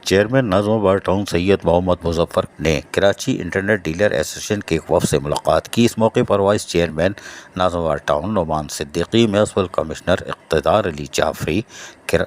Chairman Nazimabad town سید محمد مظفر نے Karachi internet dealer ایسوسی ایشن کے ایک وفد سے ملاقات کی۔ اس موقع پر voice chairman Nazimabad town Noman Siddiqui, municipal commissioner Iqtidar Ali Jafri,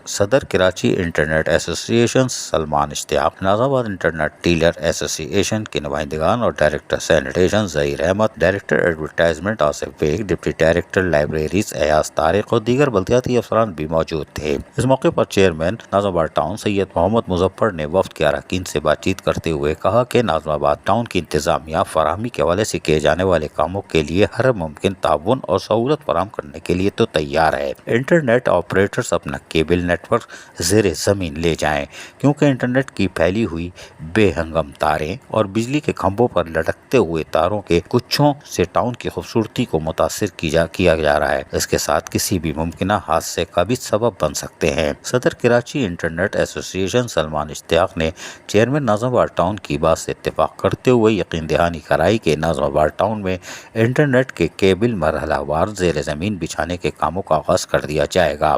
صدر کراچی انٹرنیٹ ایسوسی ایشن سلمان اشتیاق، نظم آباد انٹرنیٹ ڈیلر ایسوسی ایشن کے نمائندگان اور director sanitation Zaheer Ahmed, director advertisement Asif Baig, deputy director libraries Ayaz Tariq اور دیگر بلدیاتی افسران بھی موجود تھے۔ اس موقع پر چیئرمین نظم آباد ٹاؤن سید محمد مظفر نے وفد کے اراکین سے بات چیت کرتے ہوئے کہا کہ نظم آباد ٹاؤن کی انتظامیہ فراہمی کے حوالے سے کیے جانے والے کاموں کے لیے ہر ممکن تعاون اور سہولت فراہم کرنے کے لیے تو تیار ہے۔ انٹرنیٹ آپریٹرز اپنا کیبل نیٹ ورک زیر زمین لے جائیں، کیونکہ انٹرنیٹ کی پھیلی ہوئی بے ہنگم تاریں اور بجلی کے کھمبوں پر لٹکتے ہوئے تاروں کے گچھوں سے ٹاؤن کی خوبصورتی کو متاثر کیا جا رہا ہے۔ اس کے ساتھ کسی بھی ممکنہ حادثے کا بھی سبب بن سکتے ہیں۔ صدر کراچی انٹرنیٹ ایسوسی ایشن سلمان اشتیاق نے چیئرمین نظم آباد ٹاؤن کی بات سے اتفاق کرتے ہوئے یقین دہانی کرائی کہ نظم آباد ٹاؤن میں انٹرنیٹ کے کیبل مرحلہ وار زیر زمین بچھانے کے کاموں کا آغاز کر دیا جائے گا۔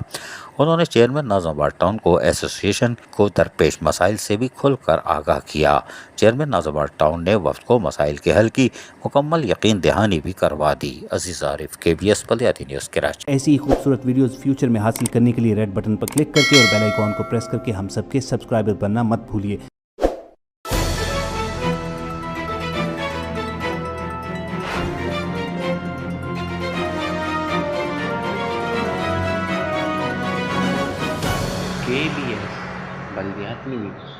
انہوں نے چیئرمین نظم آباد ٹاؤن کو ایسوسی ایشن کو درپیش مسائل سے بھی کھل کر آگاہ کیا۔ چیئرمین نظم آباد ٹاؤن نے وفد کو مسائل کے حل کی مکمل یقین دہانی بھی کروا دی۔ عزیز عارف، KBS بلدیاتی نیوز کراچی۔ ایسی خوبصورت ویڈیوز فیوچر میں حاصل کرنے کے لیے ریڈ بٹن پر کلک کر کے اور بیل آئیکن کو پریس کر کے ہم سب کے سبسکرائبر بننا مت بھولیے۔ KBS بلدیاتی نیوز۔